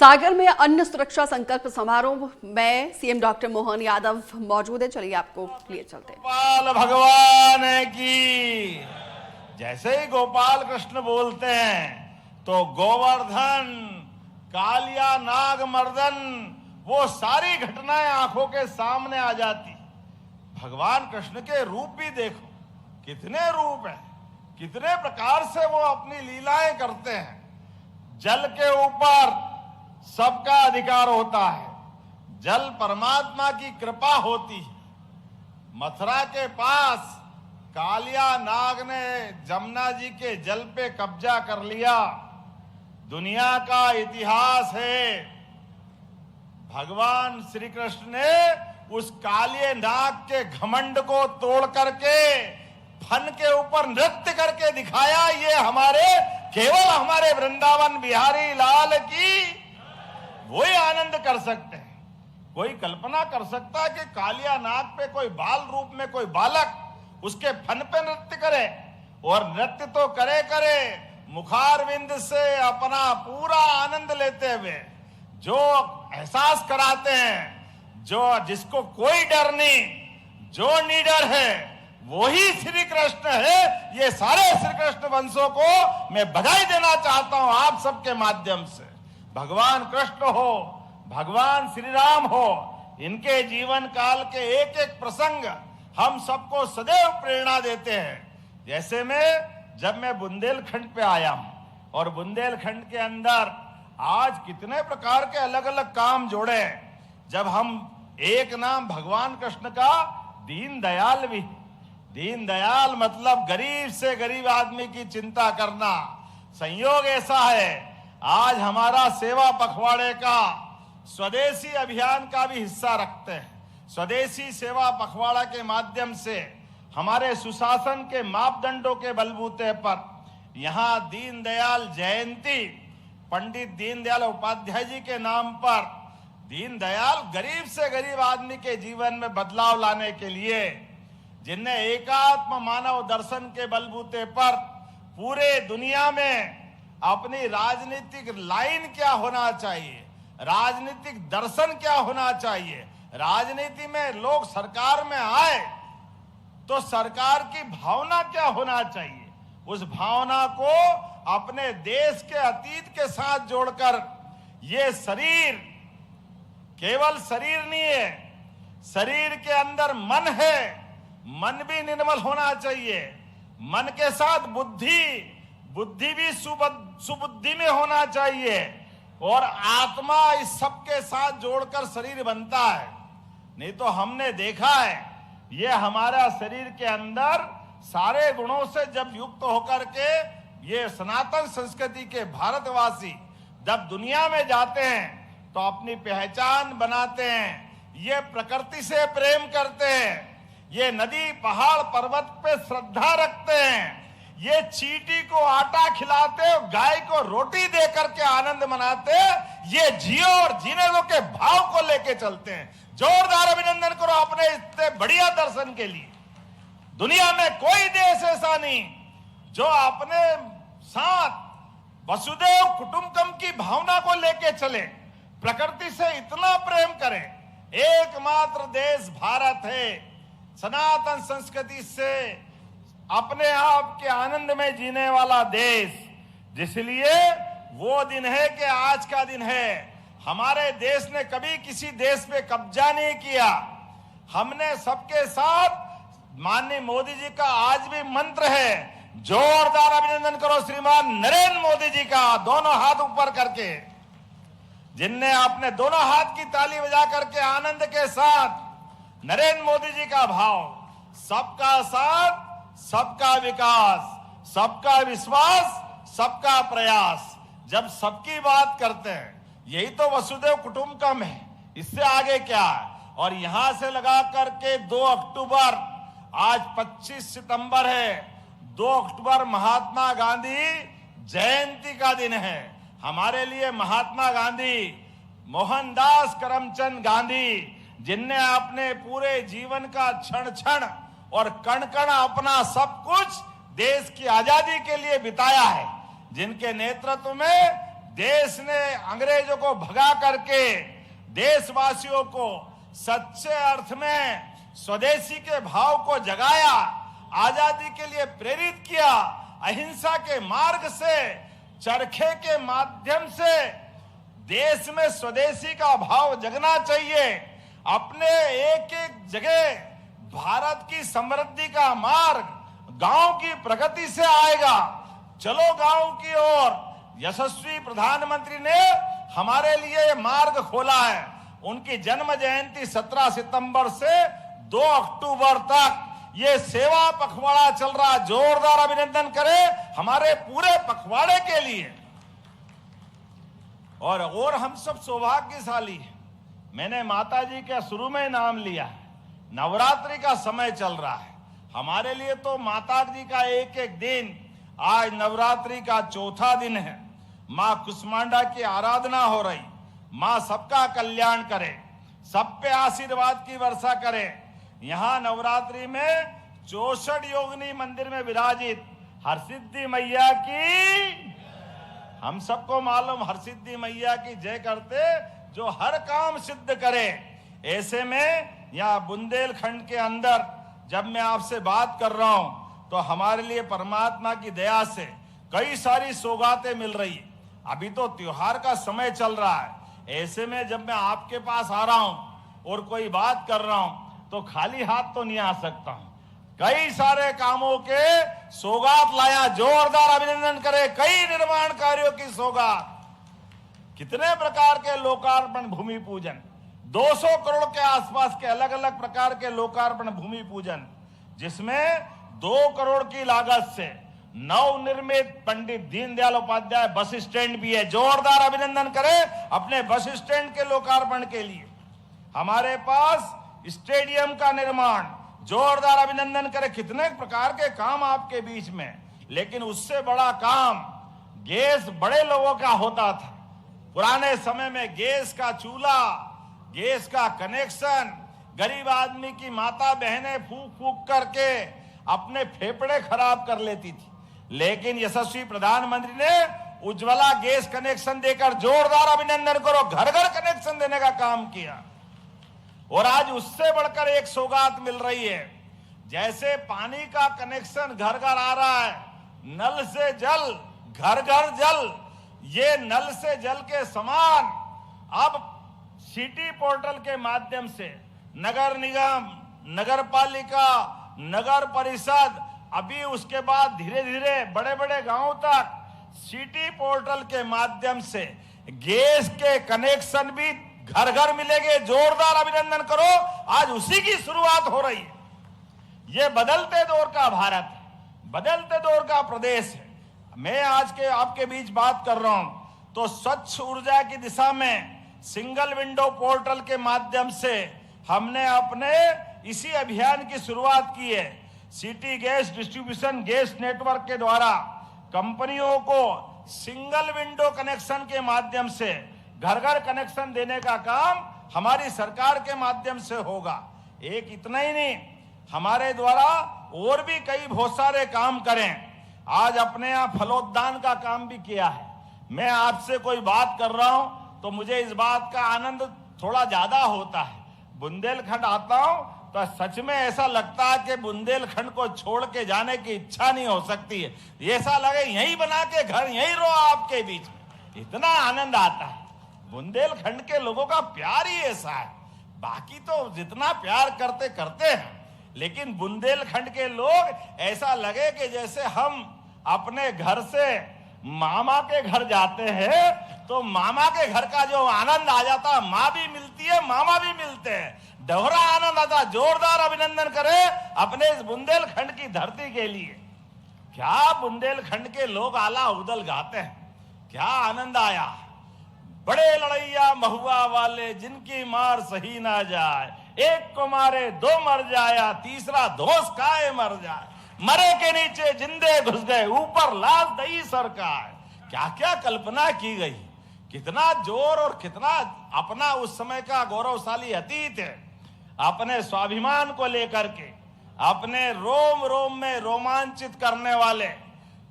सागर में अन्न सुरक्षा संकल्प समारोह में सीएम डॉक्टर मोहन यादव मौजूद है। चलिए आपको लिए चलते हैं। गोपाल भगवान की जैसे ही गोपाल कृष्ण बोलते हैं तो गोवर्धन, कालिया, नाग मर्दन, वो सारी घटनाएं आंखों के सामने आ जाती। भगवान कृष्ण के रूप भी देखो, कितने रूप हैं, कितने प्रकार से वो अपनी लीलाएं करते हैं। जल के ऊपर सबका अधिकार होता है, जल परमात्मा की कृपा होती है। मथुरा के पास कालिया नाग ने जमुना जी के जल पे कब्जा कर लिया। दुनिया का इतिहास है, भगवान श्री कृष्ण ने उस कालिए नाग के घमंड को तोड़ करके फन के ऊपर नृत्य करके दिखाया। ये केवल हमारे वृंदावन बिहारी लाल की वही आनंद कर सकते हैं। कोई कल्पना कर सकता है कि कालिया नाग पे कोई बाल रूप में कोई बालक उसके फन पे नृत्य करे? और नृत्य तो करे मुखारविंद से अपना पूरा आनंद लेते हुए जो एहसास कराते हैं, जिसको कोई डर नहीं, जो निडर है वही श्री कृष्ण है। ये सारे श्री कृष्ण वंशों को मैं बधाई देना चाहता हूं आप सबके माध्यम से। भगवान कृष्ण हो, भगवान श्री राम हो, इनके जीवन काल के एक एक प्रसंग हम सबको सदैव प्रेरणा देते हैं। जैसे जब मैं बुंदेलखंड पे आया हूं और बुंदेलखंड के अंदर आज कितने प्रकार के अलग अलग काम जोड़े। जब हम एक नाम भगवान कृष्ण का दीनदयाल भी, दीनदयाल मतलब गरीब से गरीब आदमी की चिंता करना। संयोग ऐसा है, आज हमारा सेवा पखवाड़े का स्वदेशी अभियान का भी हिस्सा रखते हैं। स्वदेशी सेवा पखवाड़ा के माध्यम से हमारे सुशासन के मापदंडों के बलबूते पर यहाँ दीनदयाल जयंती, पंडित दीनदयाल उपाध्याय जी के नाम पर दीनदयाल गरीब से गरीब आदमी के जीवन में बदलाव लाने के लिए, जिनने एकात्म मानव दर्शन के बलबूते पर पूरे दुनिया में अपनी राजनीतिक लाइन क्या होना चाहिए, राजनीतिक दर्शन क्या होना चाहिए, राजनीति में लोग सरकार में आए तो सरकार की भावना क्या होना चाहिए, उस भावना को अपने देश के अतीत के साथ जोड़कर ये शरीर केवल शरीर नहीं है, शरीर के अंदर मन है, मन भी निर्मल होना चाहिए। मन के साथ बुद्धि भी सुबुद्धि में होना चाहिए और आत्मा इस सब के साथ जोड़कर शरीर बनता है। नहीं तो हमने देखा है ये हमारा शरीर के अंदर सारे गुणों से जब युक्त होकर के ये सनातन संस्कृति के भारतवासी जब दुनिया में जाते हैं तो अपनी पहचान बनाते हैं। ये प्रकृति से प्रेम करते हैं, ये नदी पहाड़ पर्वत पे श्रद्धा रखते हैं, ये चींटी को आटा खिलाते, गाय को रोटी दे करके आनंद मनाते, ये जियो और जीने दो के भाव को लेके चलते हैं। जोरदार अभिनंदन करो अपने इतने बढ़िया दर्शन के लिए। दुनिया में कोई देश ऐसा नहीं जो अपने साथ वसुदेव कुटुंबकम की भावना को लेके चले, प्रकृति से इतना प्रेम करे। एकमात्र देश भारत है, सनातन संस्कृति से अपने आप के आनंद में जीने वाला देश। जिसलिए वो दिन है कि आज का दिन है। हमारे देश ने कभी किसी देश पे कब्जा नहीं किया। हमने सबके साथ, माननीय मोदी जी का आज भी मंत्र है, जोरदार अभिनंदन करो श्रीमान नरेंद्र मोदी जी का, दोनों हाथ ऊपर करके, जिनने अपने दोनों हाथ की ताली बजा करके आनंद के साथ नरेंद्र मोदी जी का भाव, सबका साथ, सबका विकास, सबका विश्वास, सबका प्रयास। जब सबकी बात करते हैं, यही तो वसुदेव कुटुंबकम है, इससे आगे क्या है। और यहां से लगा करके 2 अक्टूबर, आज 25 सितंबर है, 2 अक्टूबर महात्मा गांधी जयंती का दिन है। हमारे लिए महात्मा गांधी, मोहनदास करमचंद गांधी, जिनने अपने पूरे जीवन का क्षण क्षण और कण कण अपना सब कुछ देश की आजादी के लिए बिताया है, जिनके नेतृत्व में देश ने अंग्रेजों को भगा करके देशवासियों को सच्चे अर्थ में स्वदेशी के भाव को जगाया, आजादी के लिए प्रेरित किया, अहिंसा के मार्ग से, चरखे के माध्यम से देश में स्वदेशी का भाव जगना चाहिए। अपने एक एक जगह भारत की समृद्धि का मार्ग गांव की प्रगति से आएगा। चलो गांव की ओर। यशस्वी प्रधानमंत्री ने हमारे लिए मार्ग खोला है। उनकी जन्म जयंती 17 सितंबर से 2 अक्टूबर तक ये सेवा पखवाड़ा चल रहा। जोरदार अभिनंदन करें हमारे पूरे पखवाड़े के लिए। और हम सब सौभाग्यशाली हैं। मैंने माता जी का शुरू में नाम लिया है। नवरात्रि का समय चल रहा है हमारे लिए, तो माता जी का एक एक दिन, आज नवरात्रि का चौथा दिन है। मां कुष्मांडा की आराधना हो रही। मां सबका कल्याण करे, सब पे आशीर्वाद की वर्षा करे। यहाँ नवरात्रि में 64 योगिनी मंदिर में विराजित हरसिद्धि मैया की, हम सबको मालूम हरसिद्धि मैया की जय करते जो हर काम सिद्ध करे। ऐसे में यहाँ बुंदेलखंड के अंदर जब मैं आपसे बात कर रहा हूं तो हमारे लिए परमात्मा की दया से कई सारी सौगातें मिल रही है। अभी तो त्योहार का समय चल रहा है। ऐसे में जब मैं आपके पास आ रहा हूं और कोई बात कर रहा हूं तो खाली हाथ तो नहीं आ सकता हूं। कई सारे कामों के सौगात लाया। जोरदार अभिनंदन करें। कई निर्माण कार्यों की सौगात, कितने प्रकार के लोकार्पण भूमि पूजन, 200 करोड़ के आसपास के अलग अलग प्रकार के लोकार्पण भूमि पूजन, जिसमें 2 करोड़ की लागत से नवनिर्मित पंडित दीनदयाल उपाध्याय बस स्टैंड भी है। जोरदार अभिनंदन करें अपने बस स्टैंड के लोकार्पण के लिए। हमारे पास स्टेडियम का निर्माण, जोरदार अभिनंदन करें। कितने प्रकार के काम आपके बीच में। लेकिन उससे बड़ा काम गैस बड़े लोगों का होता था। पुराने समय में गैस का चूल्हा, गैस का कनेक्शन, गरीब आदमी की माता बहनें फूक फूक करके अपने फेफड़े खराब कर लेती थी। लेकिन यशस्वी प्रधानमंत्री ने उज्ज्वला गैस कनेक्शन देकर, जोरदार अभिनंदन करो, घर घर कनेक्शन देने का काम किया। और आज उससे बढ़कर एक सौगात मिल रही है। जैसे पानी का कनेक्शन घर घर आ रहा है, नल से जल, घर घर जल, ये नल से जल के समान अब सिटी पोर्टल के माध्यम से नगर निगम, नगर पालिका, नगर परिषद, अभी उसके बाद धीरे धीरे बड़े बड़े गांवों तक सिटी पोर्टल के माध्यम से गैस के कनेक्शन भी घर घर मिलेंगे। जोरदार अभिनंदन करो, आज उसी की शुरुआत हो रही है। यह बदलते दौर का भारत है, बदलते दौर का प्रदेश है। मैं आज के आपके बीच बात कर रहा हूं तो स्वच्छ ऊर्जा की दिशा में सिंगल विंडो पोर्टल के माध्यम से हमने अपने इसी अभियान की शुरुआत की है। City gas distribution gas network के द्वारा कंपनियों को सिंगल विंडो कनेक्शन के माध्यम से घर घर कनेक्शन देने का काम हमारी सरकार के माध्यम से होगा। एक इतना ही नहीं, हमारे द्वारा और भी कई बहुत सारे काम करें। आज अपने यहाँ फलोद्यान का काम भी किया है। मैं आपसे कोई बात कर रहा हूं तो मुझे इस बात का आनंद थोड़ा ज्यादा होता है। बुंदेलखंड आता हूं तो सच में ऐसा लगता है कि बुंदेलखंड को छोड़ के जाने की इच्छा नहीं हो सकती है। ऐसा लगे यहीं बना के घर यहीं रहो आपके बीच में, इतना आनंद आता है। बुंदेलखंड के लोगों का प्यार ही ऐसा है। बाकी तो जितना प्यार करते करते हैं, लेकिन बुंदेलखंड के लोग ऐसा लगे कि जैसे हम अपने घर से मामा के घर जाते हैं तो मामा के घर का जो आनंद आ जाता है, माँ भी मिलती है, मामा भी मिलते हैं, दोहरा आनंद आता। जोरदार अभिनंदन करें अपने इस बुंदेलखंड की धरती के लिए। क्या बुंदेलखंड के लोग आला उदल गाते हैं, क्या आनंद आया। बड़े लड़ैया महुआ वाले जिनकी मार सही ना जाए, एक को मारे दो मर जाया, तीसरा धोस खाए मर जाए, मरे के नीचे जिंदे घुस गए, ऊपर लाश दई सरकार। क्या क्या कल्पना की गई, कितना जोर और कितना अपना उस समय का गौरवशाली अतीत है। अपने स्वाभिमान को लेकर के, अपने रोम रोम में रोमांचित करने वाले,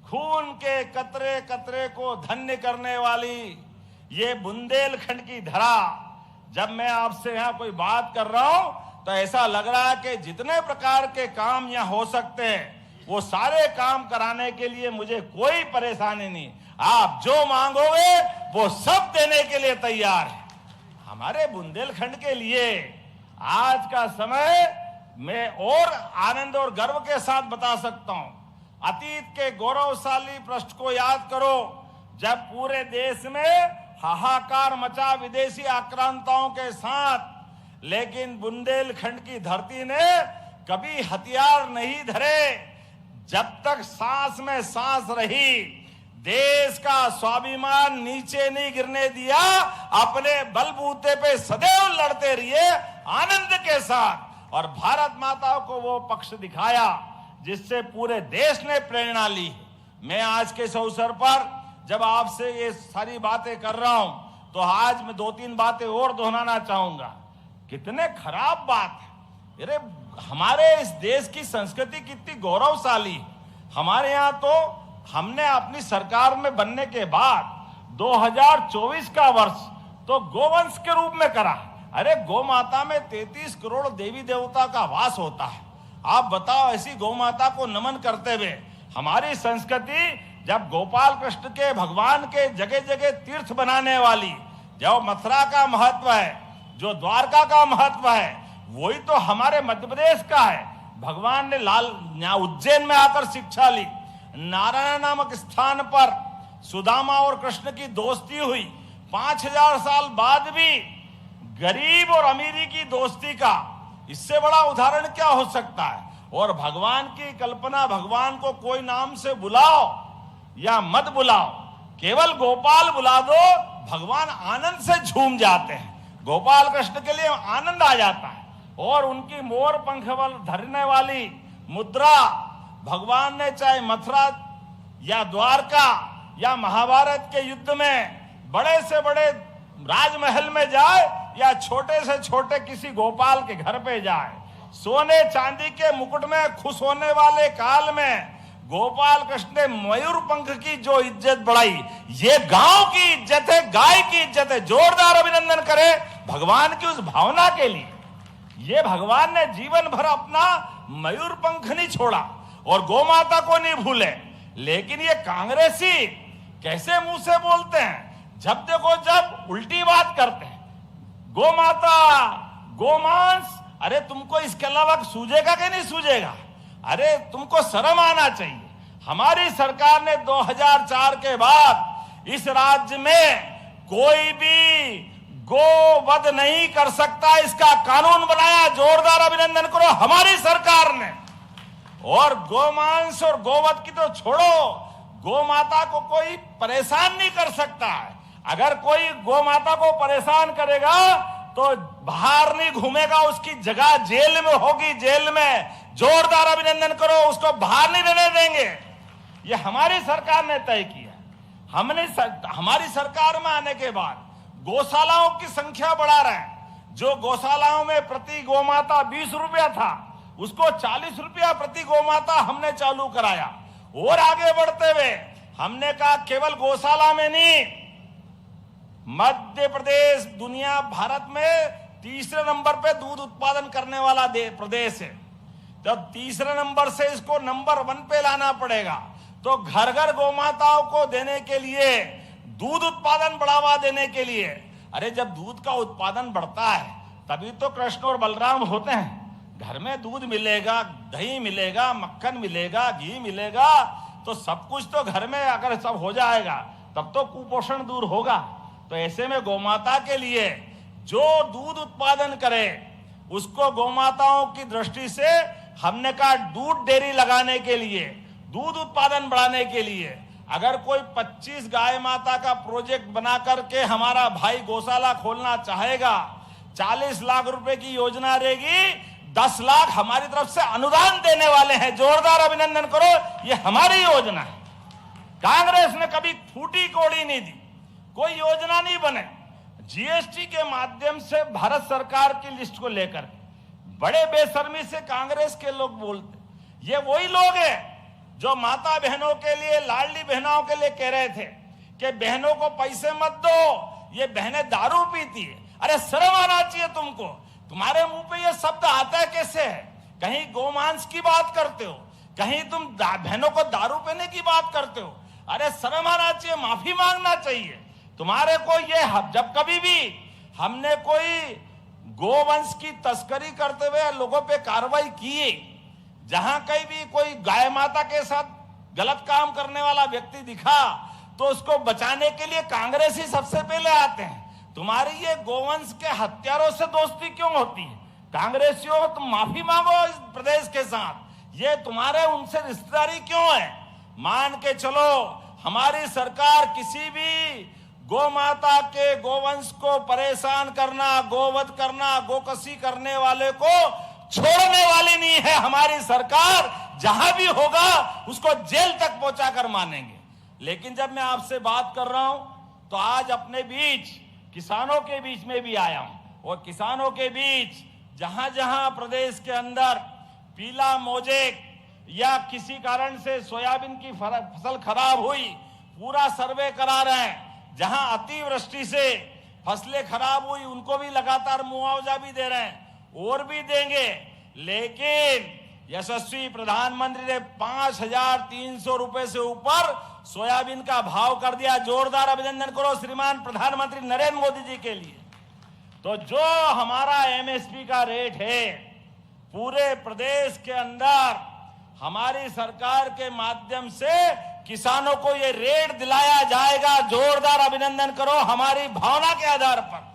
खून के कतरे कतरे को धन्य करने वाली ये बुंदेलखंड की धरा, जब मैं आपसे यहाँ कोई बात कर रहा हूं तो ऐसा लग रहा है कि जितने प्रकार के काम यहाँ हो सकते हैं वो सारे काम कराने के लिए मुझे कोई परेशानी नहीं। आप जो मांगोगे वो सब देने के लिए तैयार है। हमारे बुंदेलखंड के लिए आज का समय मैं और आनंद और गर्व के साथ बता सकता हूं। अतीत के गौरवशाली पृष्ठ को याद करो, जब पूरे देश में हाहाकार मचा विदेशी आक्रांताओं के साथ, लेकिन बुंदेलखंड की धरती ने कभी हथियार नहीं धरे। जब तक सांस में सांस रही, देश का स्वाभिमान नीचे नहीं गिरने दिया, अपने बलबूते पे सदैव लड़ते रहिए आनंद के साथ, और भारत माता को वो पक्ष दिखाया जिससे पूरे देश ने प्रेरणा ली। मैं आज के इस अवसर पर जब आपसे ये सारी बातें कर रहा हूं तो आज मैं 2-3 बातें और दोहराना चाहूंगा। कितने खराब बात है, अरे हमारे इस देश की संस्कृति कितनी गौरवशाली है। हमारे यहाँ तो हमने अपनी सरकार में बनने के बाद 2024 का वर्ष तो गोवंश के रूप में करा। अरे गौ माता में 33 करोड़ देवी देवता का वास होता है। आप बताओ, ऐसी गौ माता को नमन करते हुए हमारी संस्कृति, जब गोपाल कृष्ण के भगवान के जगह जगह तीर्थ बनाने वाली, जो मथुरा का महत्व है, जो द्वारका का महत्व है, वही तो हमारे मध्य प्रदेश का है। भगवान ने उज्जैन में आकर शिक्षा ली। नारायण नामक स्थान पर सुदामा और कृष्ण की दोस्ती हुई। 5000 साल बाद भी गरीब और अमीरी की दोस्ती का इससे बड़ा उदाहरण क्या हो सकता है। और भगवान की कल्पना, भगवान को कोई नाम से बुलाओ या मत बुलाओ, केवल गोपाल बुला दो, भगवान आनंद से झूम जाते हैं। गोपाल कृष्ण के लिए आनंद आ जाता है। और उनकी मोर पंख धरने वाली मुद्रा भगवान ने चाहे मथुरा या द्वारका या महाभारत के युद्ध में बड़े से बड़े राजमहल में जाए या छोटे से छोटे किसी गोपाल के घर पे जाए, सोने चांदी के मुकुट में खुश होने वाले काल में गोपाल कृष्ण ने मयूर पंख की जो इज्जत बढ़ाई, ये गांव की इज्जत है, गाय की इज्जत है। जोरदार अभिनंदन करें भगवान की उस भावना के लिए। ये भगवान ने जीवन भर अपना मयूर पंख नहीं छोड़ा और गौ माता को नहीं भूले। लेकिन ये कांग्रेसी कैसे मुंह से बोलते हैं, जब देखो जब उल्टी बात करते हैं। गौ माता, गोमांस, अरे तुमको इसके अलावा सूझेगा कि नहीं सूझेगा? अरे तुमको शर्म आना चाहिए। हमारी सरकार ने 2004 के बाद इस राज्य में कोई भी गोवध नहीं कर सकता, इसका कानून बनाया। जोरदार अभिनंदन करो हमारी सरकार ने। और गोमांस और गोवध की तो छोड़ो, गौ माता को कोई परेशान नहीं कर सकता है। अगर कोई गौ माता को परेशान करेगा तो बाहर नहीं घूमेगा, उसकी जगह जेल में होगी, जेल में। जोरदार अभिनंदन करो, उसको बाहर नहीं रहने देंगे। ये हमारी सरकार ने तय किया। हमारी सरकार में आने के बाद गौशालाओं की संख्या बढ़ा रहे हैं। जो गौशालाओं में प्रति गौमाता 20 रुपया था, उसको 40 रुपया प्रति गौमाता हमने चालू कराया। और आगे बढ़ते हुए हमने कहा केवल गौशाला में नहीं, मध्य प्रदेश दुनिया भारत में तीसरे नंबर पे दूध उत्पादन करने वाला प्रदेश है। तो तीसरे नंबर से इसको नंबर 1 पे लाना पड़ेगा। तो घर घर गौमाताओं को देने के लिए, दूध उत्पादन बढ़ावा देने के लिए, अरे जब दूध का उत्पादन बढ़ता है तभी तो कृष्ण और बलराम होते हैं। घर में दूध मिलेगा, दही मिलेगा, मक्खन मिलेगा, घी मिलेगा, तो सब कुछ तो घर में अगर सब हो जाएगा तब तो कुपोषण दूर होगा। तो ऐसे में गौमाता के लिए जो दूध उत्पादन करे उसको गौमाताओं की दृष्टि से हमने कहा दूध डेयरी लगाने के लिए, दूध उत्पादन बढ़ाने के लिए अगर कोई 25 गाय माता का प्रोजेक्ट बना करके हमारा भाई गौशाला खोलना चाहेगा, 40 लाख रुपए की योजना रहेगी, 10 लाख हमारी तरफ से अनुदान देने वाले हैं। जोरदार अभिनंदन करो, ये हमारी योजना है। कांग्रेस ने कभी फूटी कोड़ी नहीं दी, कोई योजना नहीं बने। जीएसटी के माध्यम से भारत सरकार की लिस्ट को लेकर बड़े बेशर्मी से कांग्रेस के लोग बोलते, ये वही लोग हैं जो माता बहनों के लिए, लाडली बहनों के लिए कह रहे थे कि बहनों को पैसे मत दो, ये बहनें दारू पीती है। अरे शर्म आना चाहिए तुमको, तुम्हारे मुंह पे ये शब्द आता है कैसे है? कहीं गोमांस की बात करते हो, कहीं तुम बहनों को दारू पीने की बात करते हो। अरे शर्म आना चाहिए, माफी मांगना चाहिए तुम्हारे को। ये जब कभी भी हमने कोई गोवंश की तस्करी करते हुए लोगों पे कार्रवाई की, जहां कहीं भी कोई गाय माता के साथ गलत काम करने वाला व्यक्ति दिखा तो उसको बचाने के लिए कांग्रेसी सबसे पहले आते हैं। तुम्हारी ये गोवंश के हत्यारों से दोस्ती क्यों होती है? कांग्रेसियों, तुम माफी मांगो इस प्रदेश के साथ। ये तुम्हारे उनसे रिश्तेदारी क्यों है? मान के चलो, हमारी सरकार किसी भी गौ माता के गोवंश को परेशान करना, गोवध करना, गोकसी करने वाले को छोड़ने वाली नहीं है। हमारी सरकार जहां भी होगा उसको जेल तक पहुंचाकर मानेंगे। लेकिन जब मैं आपसे बात कर रहा हूं तो आज अपने बीच किसानों के बीच में भी आया हूं, और किसानों के बीच जहां जहां प्रदेश के अंदर पीला मोजेक या किसी कारण से सोयाबीन की फसल खराब हुई, पूरा सर्वे करा रहे हैं। जहां अतिवृष्टि से फसलें खराब हुई उनको भी लगातार मुआवजा भी दे रहे हैं और भी देंगे। लेकिन यशस्वी प्रधानमंत्री ने 5,300 रुपए से ऊपर सोयाबीन का भाव कर दिया। जोरदार अभिनंदन करो श्रीमान प्रधानमंत्री नरेंद्र मोदी जी के लिए। तो जो हमारा एमएसपी का रेट है, पूरे प्रदेश के अंदर हमारी सरकार के माध्यम से किसानों को ये रेट दिलाया जाएगा। जोरदार अभिनंदन करो। हमारी भावना के आधार पर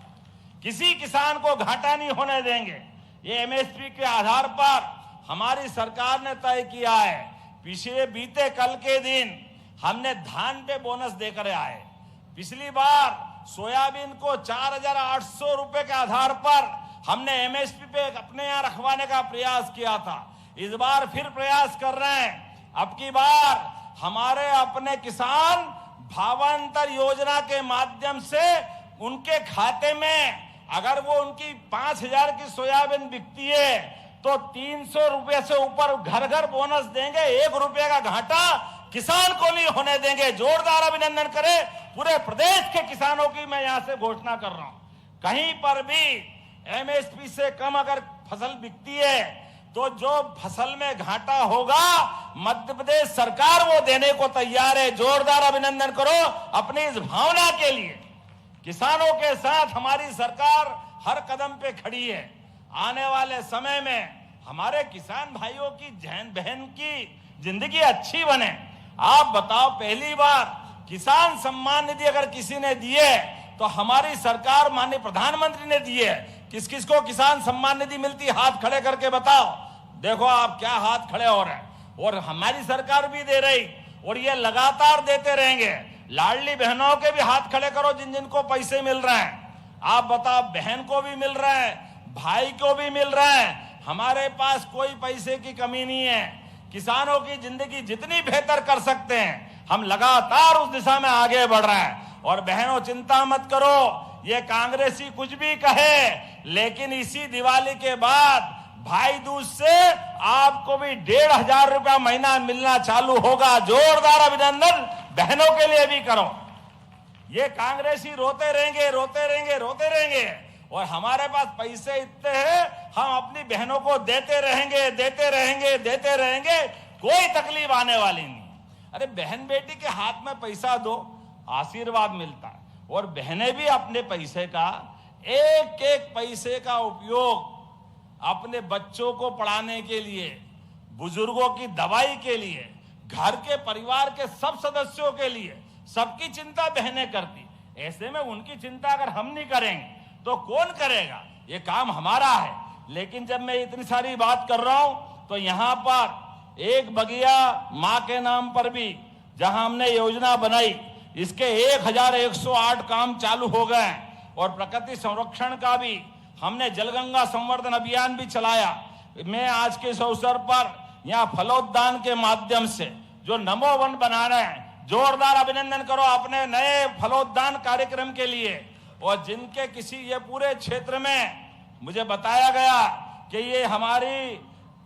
किसी किसान को घाटा नहीं होने देंगे। ये एमएसपी के आधार पर हमारी सरकार ने तय किया है। पिछले बीते कल के दिन हमने धान पे बोनस देकर आए। पिछली बार सोयाबीन को 4,800 रुपए के आधार पर हमने एमएसपी पे अपने यहां रखवाने का प्रयास किया था। इस बार फिर प्रयास कर रहे हैं। अब की बार हमारे अपने किसान भावांतर योजना के माध्यम से उनके खाते में अगर वो उनकी 5,000 की सोयाबीन बिकती है तो 300 रुपए से ऊपर घर घर बोनस देंगे। 1 रुपए का घाटा किसान को नहीं होने देंगे। जोरदार अभिनंदन करें पूरे प्रदेश के किसानों की। मैं यहां से घोषणा कर रहा हूं, कहीं पर भी एमएसपी से कम अगर फसल बिकती है तो जो फसल में घाटा होगा मध्य प्रदेश सरकार वो देने को तैयार है। जोरदार अभिनंदन करो अपनी इस भावना के लिए। किसानों के साथ हमारी सरकार हर कदम पे खड़ी है। आने वाले समय में हमारे किसान भाइयों की बहन की जिंदगी अच्छी बने। आप बताओ, पहली बार किसान सम्मान निधि अगर किसी ने दी है तो हमारी सरकार माननीय प्रधानमंत्री ने दी है। किस किस को किसान सम्मान निधि मिलती? हाथ खड़े करके बताओ। देखो आप क्या हाथ खड़े हो रहे हैं। और हमारी सरकार भी दे रही और ये लगातार देते रहेंगे। लाडली बहनों के भी हाथ खड़े करो जिन जिनको पैसे मिल रहे हैं। आप बताओ, बहन को भी मिल रहे हैं, भाई को भी मिल रहे हैं। हमारे पास कोई पैसे की कमी नहीं है। किसानों की जिंदगी जितनी बेहतर कर सकते हैं हम लगातार उस दिशा में आगे बढ़ रहे हैं। और बहनों चिंता मत करो, ये कांग्रेसी कुछ भी कहे, लेकिन इसी दिवाली के बाद भाई दूज से आपको भी 1,500 रुपया महीना मिलना चालू होगा। जोरदार अभिनंदन बहनों के लिए भी करो। ये कांग्रेसी रोते रहेंगे, रोते रहेंगे, रोते रहेंगे, और हमारे पास पैसे इतने हैं हम अपनी बहनों को देते रहेंगे, देते रहेंगे, देते रहेंगे। कोई तकलीफ आने वाली नहीं। अरे बहन बेटी के हाथ में पैसा दो, आशीर्वाद मिलता है। और बहनें भी अपने पैसे का, एक एक पैसे का उपयोग अपने बच्चों को पढ़ाने के लिए, बुजुर्गों की दवाई के लिए, घर के परिवार के सब सदस्यों के लिए, सबकी चिंता बहनें करती। ऐसे में उनकी चिंता अगर हम नहीं करेंगे तो कौन करेगा? ये काम हमारा है। लेकिन जब मैं इतनी सारी बात कर रहा हूं तो यहां पर एक बगिया मां के नाम पर भी जहां हमने योजना बनाई, इसके 1,108 काम चालू हो गए। और प्रकृति संरक्षण का भी हमने जलगंगा संवर्धन अभियान भी चलाया। मैं आज के इस अवसर पर यहाँ फलोद्यान के माध्यम से जो नमो वन बना रहे हैं, जोरदार अभिनंदन करो अपने नए फलोद्यान कार्यक्रम के लिए। और जिनके किसी ये पूरे क्षेत्र में मुझे बताया गया कि ये हमारी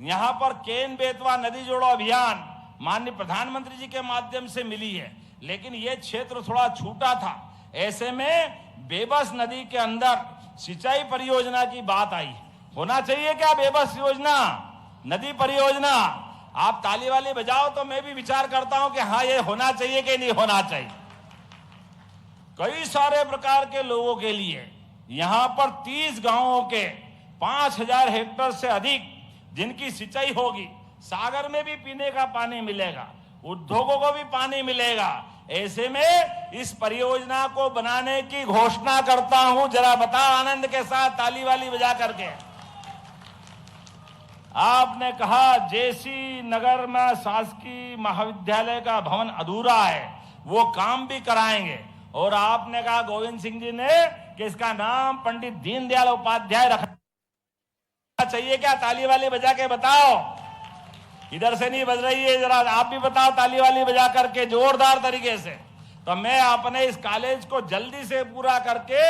यहाँ पर केन बेतवा नदी जोड़ो अभियान माननीय प्रधानमंत्री जी के माध्यम से मिली है, लेकिन ये क्षेत्र थोड़ा छूटा था। ऐसे में बेबस नदी के अंदर सिंचाई परियोजना की बात आई। होना चाहिए क्या बेबस योजना, नदी परियोजना? आप ताली वाली बजाओ तो मैं भी विचार करता हूं कि हाँ, ये होना चाहिए कि नहीं होना चाहिए। कई सारे प्रकार के लोगों के लिए यहां पर 30 गांवों के 5000 हेक्टेयर से अधिक जिनकी सिंचाई होगी, सागर में भी पीने का पानी मिलेगा, उद्योगों को भी पानी मिलेगा। ऐसे में इस परियोजना को बनाने की घोषणा करता हूं। जरा बताओ आनंद के साथ ताली वाली बजा करके। आपने कहा जेसी नगर में शासकीय महाविद्यालय का भवन अधूरा है, वो काम भी कराएंगे। और आपने कहा गोविंद सिंह जी ने कि इसका नाम पंडित दीनदयाल उपाध्याय रखना चाहिए क्या? ताली वाली बजा के बताओ। इधर से नहीं बज रही है, जरा आप भी बताओ ताली वाली बजा करके जोरदार तरीके से। तो मैं अपने इस कॉलेज को जल्दी से पूरा करके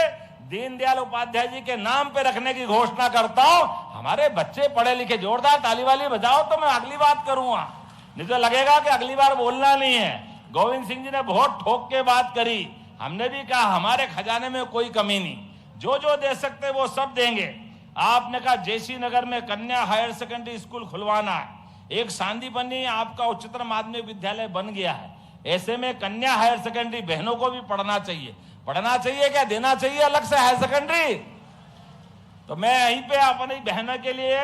दीनदयाल उपाध्याय जी के नाम पे रखने की घोषणा करता हूं। हमारे बच्चे पढ़े लिखे, जोरदार ताली वाली बजाओ तो मैं अगली बात करूंगा, नहीं तो लगेगा कि अगली बार बोलना नहीं है। गोविंद सिंह जी ने बहुत ठोक के बात करी, हमने भी कहा हमारे खजाने में कोई कमी नहीं, जो जो दे सकते वो सब देंगे। आपने कहा जेसी नगर में कन्या हायर सेकेंडरी स्कूल खुलवाना है, एक सांदीपनी आपका उच्चतर माध्यमिक विद्यालय बन गया है। ऐसे में कन्या हायर सेकेंडरी बहनों को भी पढ़ना चाहिए। पढ़ना चाहिए क्या, देना चाहिए अलग से हायर सेकेंडरी? तो मैं यहीं पे अपनी बहनों के लिए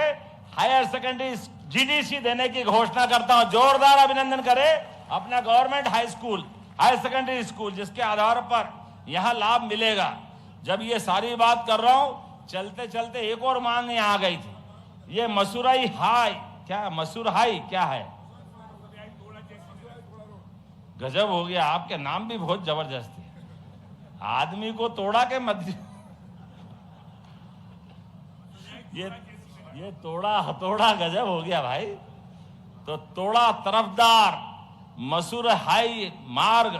हायर सेकेंडरी जीडीसी देने की घोषणा करता हूं। जोरदार अभिनंदन करें अपना government high school, higher secondary school, जिसके आधार पर यहां लाभ मिलेगा। जब ये सारी बात कर रहा हूं, चलते चलते एक और मांग यहां आ गई थी, ये मसूराई हाई, क्या मसूर हाई क्या है? गजब हो गया, आपके नाम भी बहुत जबरदस्त है। आदमी को तोड़ा के मत ये तोड़ा हथौड़ा गजब हो गया भाई। तो तोड़ा तरफदार मसूर हाई मार्ग,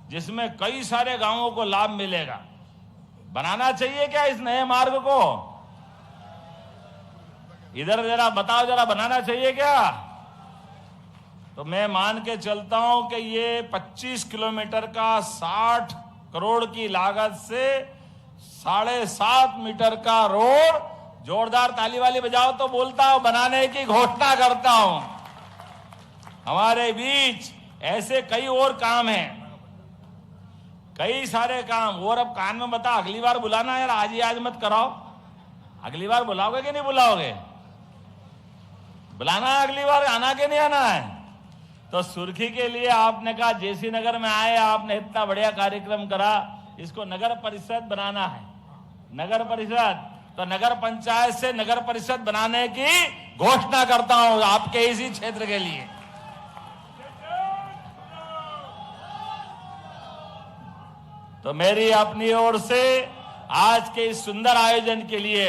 जिसमें कई सारे गांवों को लाभ मिलेगा, बनाना चाहिए क्या इस नए मार्ग को? इधर जरा बताओ, जरा बनाना चाहिए क्या? तो मैं मान के चलता हूं कि ये 25 किलोमीटर का 60 करोड़ की लागत से 7.5 मीटर का रोड, जोरदार ताली वाली बजाओ तो बोलता हूं, बनाने की घोषणा करता हूं। हमारे बीच ऐसे कई और काम हैं, कई सारे काम। और अब कान में बता, अगली बार बुलाना यार, आज ही आज मत कराओ। अगली बार बुलाओगे कि नहीं बुलाओगे? बुलाना है अगली बार, आना के नहीं आना है? तो सुर्खी के लिए आपने कहा जेसी नगर में आए, आपने इतना बढ़िया कार्यक्रम करा, इसको नगर परिषद बनाना है। नगर परिषद, तो नगर पंचायत से नगर परिषद बनाने की घोषणा करता हूं आपके इसी क्षेत्र के लिए। तो मेरी अपनी ओर से आज के इस सुंदर आयोजन के लिए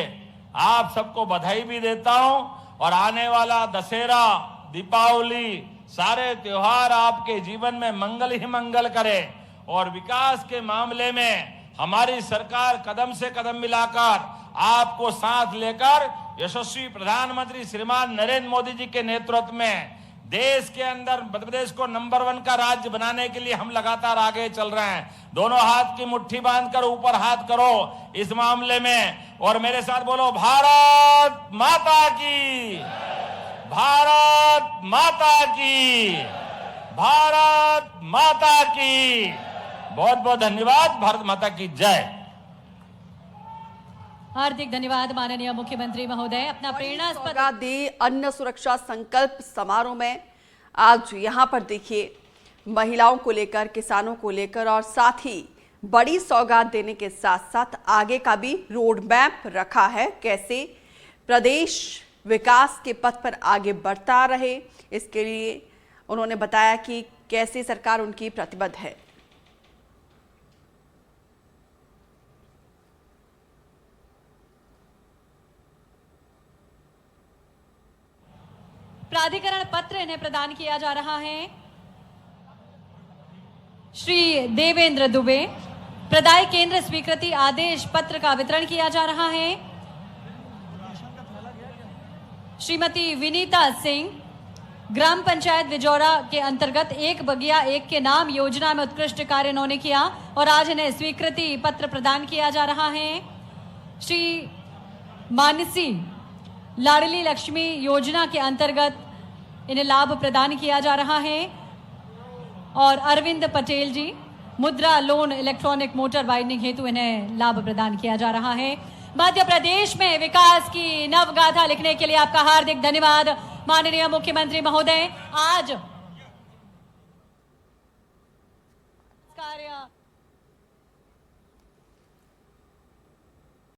आप सबको बधाई भी देता हूं, और आने वाला दशहरा, दीपावली, सारे त्योहार आपके जीवन में मंगल ही मंगल करे। और विकास के मामले में हमारी सरकार कदम से कदम मिलाकर आपको साथ लेकर यशस्वी प्रधानमंत्री श्रीमान नरेंद्र मोदी जी के नेतृत्व में देश के अंदर मध्य प्रदेश को नंबर 1 का राज्य बनाने के लिए हम लगातार आगे चल रहे हैं। दोनों हाथ की मुट्ठी बांधकर ऊपर हाथ करो इस मामले में, और मेरे साथ बोलो, भारत माता की, भारत माता की, भारत माता की। बहुत बहुत धन्यवाद। भारत माता की जय। हार्दिक धन्यवाद माननीय मुख्यमंत्री महोदय। अपना प्रेरणास्पद सौगात दी अन्न सुरक्षा संकल्प समारोह में आज यहाँ पर देखिए महिलाओं को लेकर, किसानों को लेकर, और साथ ही बड़ी सौगात देने के साथ साथ आगे का भी रोड मैप रखा है, कैसे प्रदेश विकास के पथ पर आगे बढ़ता रहे। इसके लिए उन्होंने बताया कि कैसे सरकार उनकी प्रतिबद्ध है। प्राधिकरण पत्र इन्हें प्रदान किया जा रहा है। श्री देवेंद्र दुबे, प्रदाय केंद्र स्वीकृति आदेश पत्र का वितरण किया जा रहा है। श्रीमती विनीता सिंह, ग्राम पंचायत विजौरा के अंतर्गत एक बगिया एक के नाम योजना में उत्कृष्ट कार्य इन्होंने किया और आज इन्हें स्वीकृति पत्र प्रदान किया जा रहा है। श्री मानसी लाडली लक्ष्मी योजना के अंतर्गत इन्हें लाभ प्रदान किया जा रहा है और अरविंद पटेल जी मुद्रा लोन इलेक्ट्रॉनिक मोटर वाइडनिंग हेतु इन्हें लाभ प्रदान किया जा रहा है। मध्य प्रदेश में विकास की नवगाथा लिखने के लिए आपका हार्दिक धन्यवाद माननीय मुख्यमंत्री महोदय। आज कार्य